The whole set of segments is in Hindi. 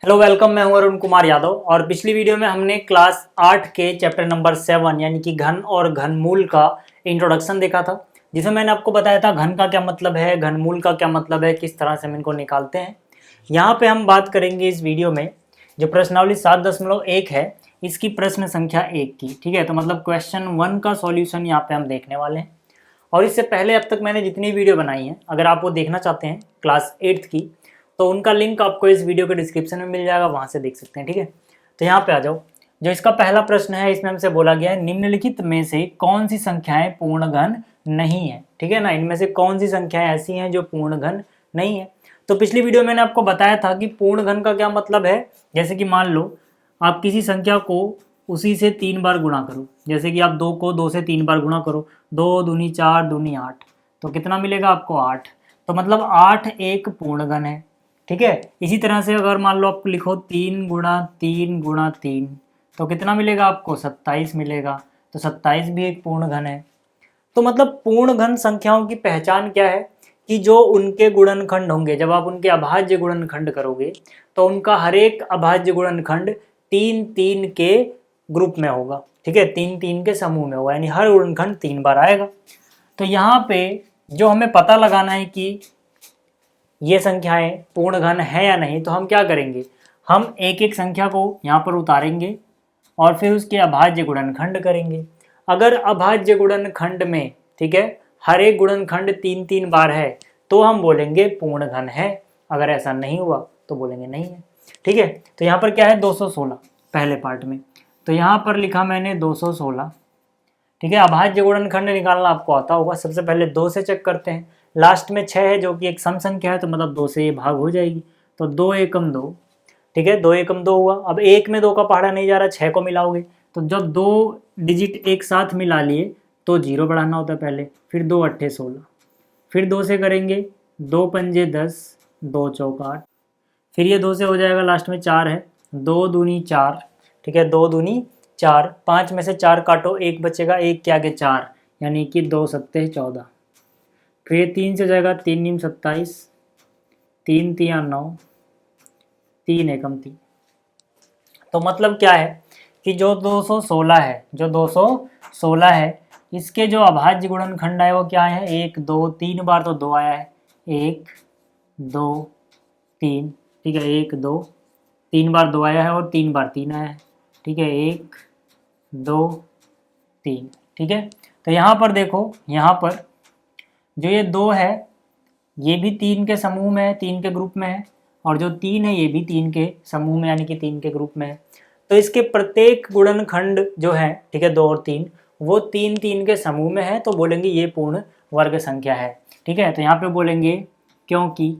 Hello welcome. मैं हूं अरुण कुमार यादव और पिछली वीडियो में हमने क्लास 8 के चैप्टर नंबर 7 यानी कि घन और घनमूल का इंट्रोडक्शन देखा था, जिसमें मैंने आपको बताया था घन का क्या मतलब है, घनमूल का क्या मतलब है, किस तरह से हम इनको निकालते हैं। यहाँ पे हम बात करेंगे इस वीडियो में जो प्रश्नावली 7.1 है, इसकी प्रश्न संख्या 1 की। ठीक है, तो मतलब क्वेश्चन 1 का सॉल्यूशन यहाँ पे हम देखने वाले हैं। और इससे पहले अब तक मैंने जितनी वीडियो बनाई हैं, अगर आप वो देखना चाहते हैं क्लास 8 की, तो उनका लिंक आपको इस वीडियो के डिस्क्रिप्शन में मिल जाएगा, वहाँ से देख सकते हैं। ठीक है, तो यहाँ पे आ जाओ। जो इसका पहला प्रश्न है, इसमें हमसे बोला गया है निम्नलिखित में से कौन सी संख्याएं पूर्ण घन नहीं है। ठीक है ना, इनमें से कौन सी संख्याएं ऐसी हैं जो पूर्ण घन नहीं है। तो पिछली वीडियो मैंने आपको बताया था कि पूर्ण घन का क्या मतलब है। जैसे कि मान लो आप किसी संख्या को उसी से 3 बार गुणा करो, जैसे कि आप 2 को 2 से 3 बार गुणा करो, 2 दूनी 4 दूनी 8, तो कितना मिलेगा आपको 8। तो मतलब 8 एक पूर्ण घन है। ठीक है, इसी तरह से अगर मान लो आप लिखो 3 गुणा 3 गुणा 3, तो कितना मिलेगा आपको 27 मिलेगा। तो 27 भी एक पूर्ण घन है। तो मतलब पूर्ण घन संख्याओं की पहचान क्या है कि जो उनके गुणनखंड होंगे, जब आप उनके अभाज्य गुणनखंड करोगे तो उनका हर एक अभाज्य गुणनखंड 3 3 के ग्रुप में होगा। ठीक है, 3 3 के समूह में होगा, यानी हर गुणनखंड 3 बार आएगा। तो यहाँ पे जो हमें पता लगाना है कि ये संख्याएं पूर्ण घन है या नहीं, तो हम क्या करेंगे, हम एक एक संख्या को यहाँ पर उतारेंगे और फिर उसके अभाज्य गुणनखंड करेंगे। अगर अभाज्य गुणनखंड में, ठीक है, हर एक गुणनखंड 3 3 बार है तो हम बोलेंगे पूर्ण घन है। अगर ऐसा नहीं हुआ तो बोलेंगे नहीं है। ठीक है, तो यहाँ पर क्या है 216 पहले पार्ट में, तो यहाँ पर लिखा मैंने 216। ठीक है, अभाज्य गुणनखंड निकालना आपको आता होगा। सबसे पहले 2 से चेक करते हैं, लास्ट में 6 है जो कि एक सम संख्या है, तो मतलब 2 से ये भाग हो जाएगी। तो 2 एकम 2। ठीक है, 2 एकम 2 हुआ। अब एक में 2 का पहाड़ा नहीं जा रहा, 6 को मिलाओगे, तो जब 2 डिजिट एक साथ मिला लिए तो 0 बढ़ाना होता है पहले, फिर 2 अट्ठे 16, फिर 2 से करेंगे, 2 पंजे 10, 2 चौक 8, फिर ये 2 से हो जाएगा, लास्ट में 4 है, 2 दूनी 4। ठीक है, 2 दूनी 4, 5 में से 4 काटो, एक बचेगा, एक के आगे 4, यानी कि 2 सत्ते 14। फिर ये 3 से हो जाएगा, 3 नीम 27, 3 तिया 9, 3 एकम 3। तो मतलब क्या है कि जो 216 है, जो 216 है, इसके जो अभाज्य गुणनखंड है वो क्या है, 1 2 3 बार तो 2 आया है, 1 2 3। ठीक है, 1 2 3 बार 2 आया है और 3 बार 3 आया है। ठीक है, 1 2 3। ठीक है, तो यहाँ पर देखो, यहाँ पर जो ये 2 है ये भी 3 के समूह में है, 3 के ग्रुप में है, और जो 3 है ये भी 3 के समूह में यानी कि 3 के ग्रुप में है। तो इसके प्रत्येक गुणनखंड जो है, ठीक है, 2 और 3, वो 3 3 के समूह में है, तो बोलेंगे ये पूर्ण वर्ग संख्या है। ठीक है, तो यहाँ पे बोलेंगे क्योंकि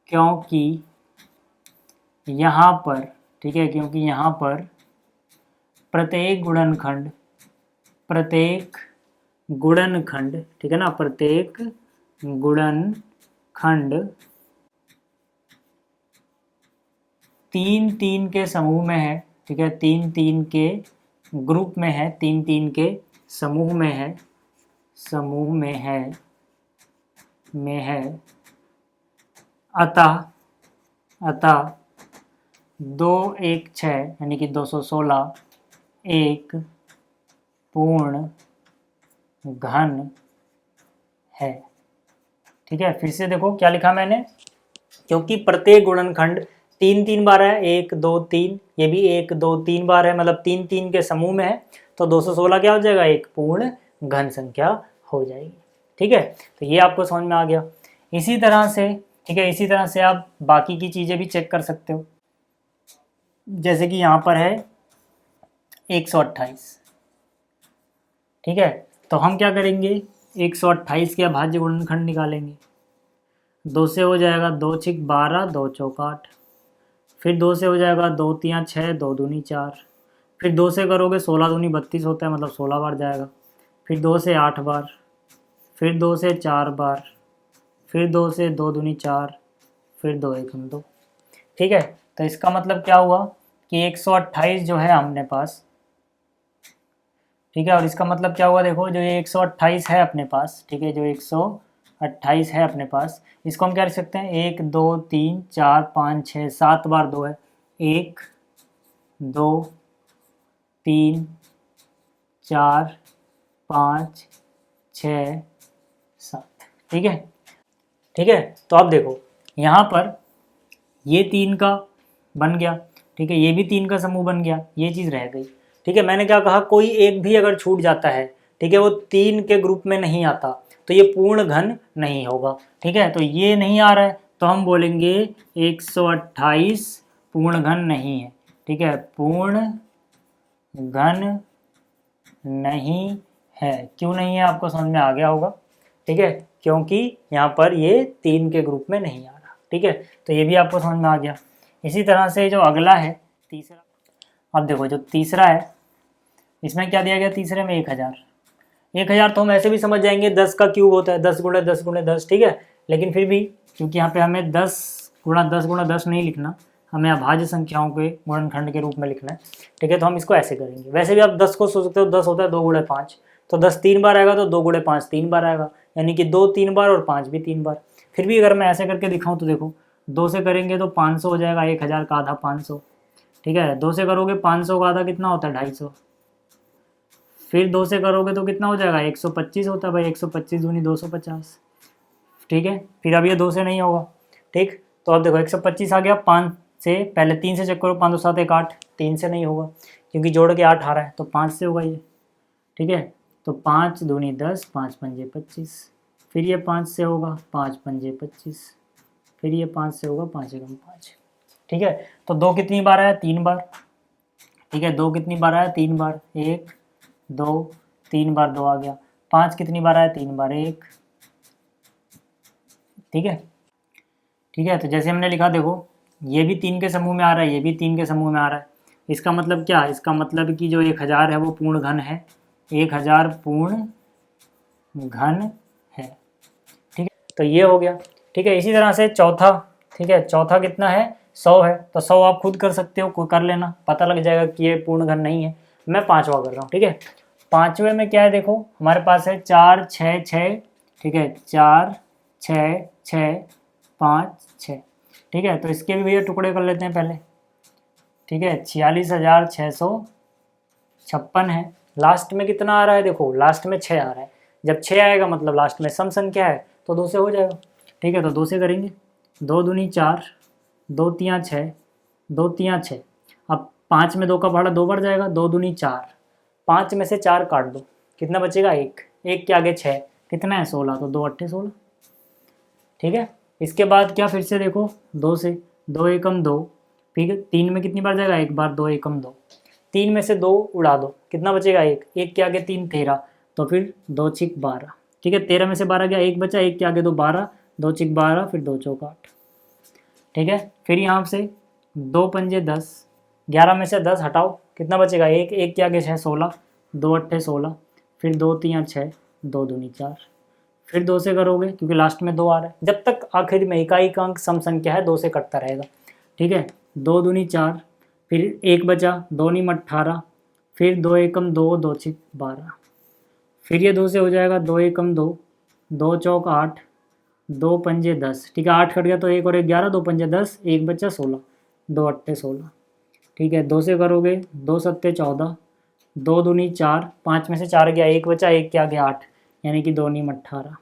क्योंकि यहाँ पर, ठीक है, क्योंकि यहाँ पर प्रत्येक गुणनखंड, प्रत्येक गुणनखंड, ठीक है ना, प्रत्येक गुणनखंड 3 3 के समूह में है। ठीक है, 3 3 के ग्रुप में है, 3 3 के समूह में है, समूह में है। अतः अतः 2 1 6 यानी कि 216 एक पूर्ण घन है। ठीक है, फिर से देखो क्या लिखा मैंने, क्योंकि प्रत्येक गुणनखंड 3 3 बार है, 1 2 3, ये भी 1 2 3 बार है, मतलब 3 3 के समूह में है, तो 216 क्या हो जाएगा, एक पूर्ण घन संख्या हो जाएगी। ठीक है, तो ये आपको समझ में आ गया। इसी तरह से, ठीक है, इसी तरह से आप बाकी की चीज़ें भी चेक कर सकते हो। जैसे कि यहाँ पर है 128। ठीक है, तो हम क्या करेंगे, 128 के अभाज्य गुणनखंड निकालेंगे। 2 से हो जाएगा 2 छिक 12, 2 चौक 8, फिर 2 से हो जाएगा 2 तियाँ 6, 2 दूनी 4, फिर 2 से करोगे 16 दूनी 32 होता है, मतलब 16 बार जाएगा, फिर 2 से 8 बार, फिर 2 से 4 बार, फिर 2 से 2 दूनी 4, फिर 2 एकम 2। ठीक है, तो इसका मतलब क्या हुआ कि 128 जो है हमने पास, ठीक है, और इसका मतलब क्या हुआ, देखो जो ये 128 है अपने पास, ठीक है, जो 128 28 है अपने पास। इसको हम क्या लिख सकते हैं, 1 2 3 4 5 6 7 बार 2 है, 1 2 3 4 5 6 7। ठीक है, ठीक है। तो अब देखो यहाँ पर ये 3 का बन गया, ठीक है, ये भी 3 का समूह बन गया, ये चीज़ रह गई। ठीक है, मैंने क्या कहा, कोई एक भी अगर छूट जाता है, ठीक है, वो 3 के ग्रुप में नहीं आता, तो ये पूर्ण घन नहीं होगा। ठीक है, तो ये नहीं आ रहा है तो हम बोलेंगे 128 पूर्ण घन नहीं है। ठीक है, पूर्ण घन नहीं है। क्यों नहीं है, आपको समझ में आ गया होगा। ठीक है, क्योंकि यहाँ पर ये 3 के ग्रुप में नहीं आ रहा। ठीक है, तो ये भी आपको समझ में आ गया। इसी तरह से जो अगला है तीसरा, अब देखो जो तीसरा है इसमें क्या दिया गया, तीसरे में 1000। 1000 तो हम ऐसे भी समझ जाएंगे 10 का क्यूब होता है, 10 गुणे 10 गुणे 10। ठीक है, लेकिन फिर भी क्योंकि यहाँ पे हमें 10 गुणा 10 गुणा 10 नहीं लिखना, हमें अभाज्य संख्याओं के गुणनखंड के रूप में लिखना है। ठीक है, तो हम इसको ऐसे करेंगे। वैसे भी आप 10 को सोच सकते हो, 10 होता है 2 गुणे 5, तो 10 3 बार आएगा, तो 2 गुणे 5 3 बार आएगा, यानी कि 2 3 बार और 5 भी 3 बार। फिर भी अगर मैं ऐसे करके दिखाऊँ तो देखो 2 से करेंगे तो 500 हो जाएगा, 1000 का आधा 500। ठीक है, 2 से करोगे 500 का आधा कितना होता है, 250। फिर 2 से करोगे तो कितना हो जाएगा, 125 होता है भाई, 125 दूनी 250। ठीक है, फिर अब ये 2 से नहीं होगा। ठीक, तो अब देखो 125 आ गया, 5 से पहले 3 से चेक करो, 5 2 7 1 8, 3 से नहीं होगा क्योंकि जोड़ के 8 आ रहा है, तो 5 से होगा ये। ठीक है, तो 5 दूनी 10, 5 पंजे 25, फिर ये 5 से होगा, 5 पंजे 25, फिर ये 5 से होगा, 5 एकम 5। ठीक है, तो 2 कितनी बार आया, 3 बार। ठीक है, 2 कितनी बार आया, 3 बार, 1 2 3 बार 2 आ गया। 5 कितनी बार आया, 3 बार, 1। ठीक है, ठीक है, तो जैसे हमने लिखा देखो ये भी 3 के समूह में आ रहा है, ये भी 3 के समूह में आ रहा है। इसका मतलब क्या है, इसका मतलब कि जो 1000 है वो पूर्ण घन है, 1000 पूर्ण घन है। ठीक है, तो ये हो गया। ठीक है, इसी तरह से चौथा, ठीक है, चौथा कितना है, 100 है, तो 100 आप खुद कर सकते हो, कोई कर लेना, पता लग जाएगा कि ये पूर्ण घन नहीं है। मैं 5वां कर रहा हूँ। ठीक है, 5वें में क्या है, देखो हमारे पास है 4 6 6। ठीक है, 4 6 6 5 6। ठीक है, तो इसके भी भैया टुकड़े कर लेते हैं पहले। ठीक है, 46,656 है। लास्ट में कितना आ रहा है, देखो लास्ट में 6 आ रहा है। जब 6 आएगा मतलब लास्ट में सम संख्या है, तो 2 से हो जाएगा। ठीक है, तो 2 से करेंगे, 2 दूनी 4, 2 तियाँ 6, 2 तियाँ 6। अब 5 में 2 का पहाड़ा 2 बार जाएगा, 2 दूनी 4, 5 में से 4 काट दो, कितना बचेगा, 1। 1 के आगे 6, कितना है, 16, तो 2 अट्ठे 16। ठीक है, इसके बाद क्या, फिर से देखो 2 से, 2 एकम 2, फिर 3 में कितनी बार जाएगा, 1 बार, 2 एकम 2। 3 में से 2 उड़ा दो, कितना बचेगा, 1। 1 के आगे 3 13, तो फिर 2 छिक 12। ठीक है, 13 में से 12 गया, 1 बचा, 1 के आगे 2 12, 2 छिक 12, फिर 2 चौक 8। ठीक है, फिर यहाँ से 2 पंजे 10, 11 में से 10 हटाओ, कितना बचेगा, 1। 1 के आगे 6 16, 2 अट्ठे 16, फिर 2 तियाँ 6, 2 दूनी 4, फिर 2 से करोगे क्योंकि लास्ट में 2 आ रहा है, जब तक आखिर में इकाई का अंक सम संख्या है 2 से कटता रहेगा। ठीक है, 2 दूनी 4, फिर 1 बचा, 2 नीम 18, फिर 2 एकम 2, 2 छिक 12, फिर ये 2 से हो जाएगा, 2 एकम 2, 2 चौक 8, 2 पंजे 10। ठीक है, 8 कट गया तो 1 और 1 11, 2 पंजे 10, 1 बचा 16, 2 अट्ठे 16। ठीक है, 2 से करोगे, 2 सत्ते 14, 2 दूनी 4, 5 में से 4 गया, 1 बचा, 1 के आगे 8, यानी कि 2 नीम 18।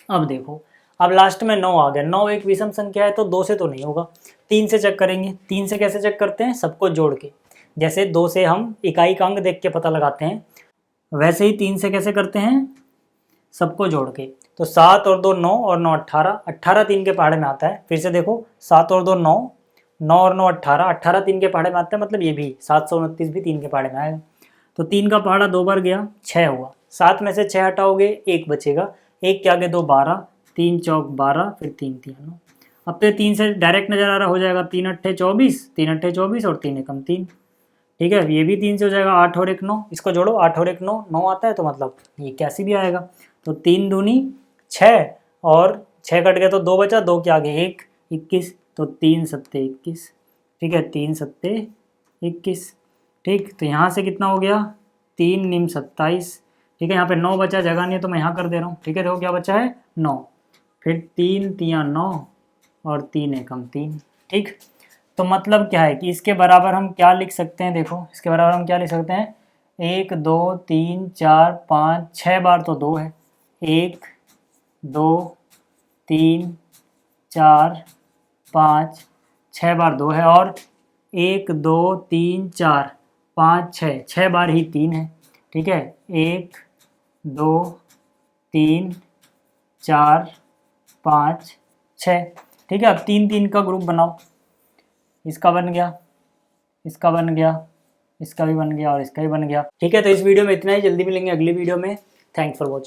अब देखो, अब लास्ट में 9 आ गया। 9 एक विषम संख्या है, तो 2 से तो नहीं होगा, 3 से चेक करेंगे। 3 से कैसे चेक करते हैं, सबको जोड़ के, जैसे 2 से हम इकाई का अंक देख के पता लगाते हैं, वैसे ही 3 से कैसे करते हैं, सबको जोड़ के। तो 7 और 2 9, और 9 18, 18 3 के पहाड़े में आता है। फिर से देखो 7 और 2 9, 9 और 9 18, 18 3 के पहाड़े में आता है, मतलब ये भी 729 भी 3 के पहाड़े में आएगा। तो 3 का पहाड़ा 2 बार गया, 6 हुआ। 7 में से 6 हटाओगे, 1 बचेगा, 1 के आगे 2 12, 3 चौक 12, फिर 3 तियाँ 9। अब तो 3 से डायरेक्ट नजर आ रहा हो जाएगा, 3 अट्ठे 24, 3 अट्ठे 24 और 3 एकम 3। ठीक है, ये भी 3 से हो जाएगा, 8 और 1 9, इसको जोड़ो, 8 और 1 9, 9 आता है, तो मतलब ये 81 भी आएगा। तो 3 दूनी 6, और 6 कट गया तो 2 बचा, 2 के आगे 1 21, तो 3 सत्ते 21। ठीक है, 3 सत्ते 21। ठीक, तो यहाँ से कितना हो गया, 3 निम 27, ठीक है, यहाँ पे 9 बचा, जगह नहीं है तो मैं यहाँ कर दे रहा हूँ। ठीक है, देखो क्या बचा है 9, फिर 3 तिया 9 और 3 एकम 3। ठीक, तो मतलब क्या है कि इसके बराबर हम क्या लिख सकते हैं, देखो इसके बराबर हम क्या लिख सकते हैं, 1 2 3 4 5 6 बार तो 2 है, 1 2 3 4 5 6 बार 2 है, और 1 2 3 4 5 6 बार ही 3 है। ठीक है, 1 2 3 4 5 6। ठीक है, अब 3 3 का ग्रुप बनाओ, इसका बन गया, इसका बन गया, इसका भी बन गया और इसका भी बन गया। ठीक है, तो इस वीडियो में इतना ही, जल्दी मिलेंगे अगली वीडियो में। Thanks for watching.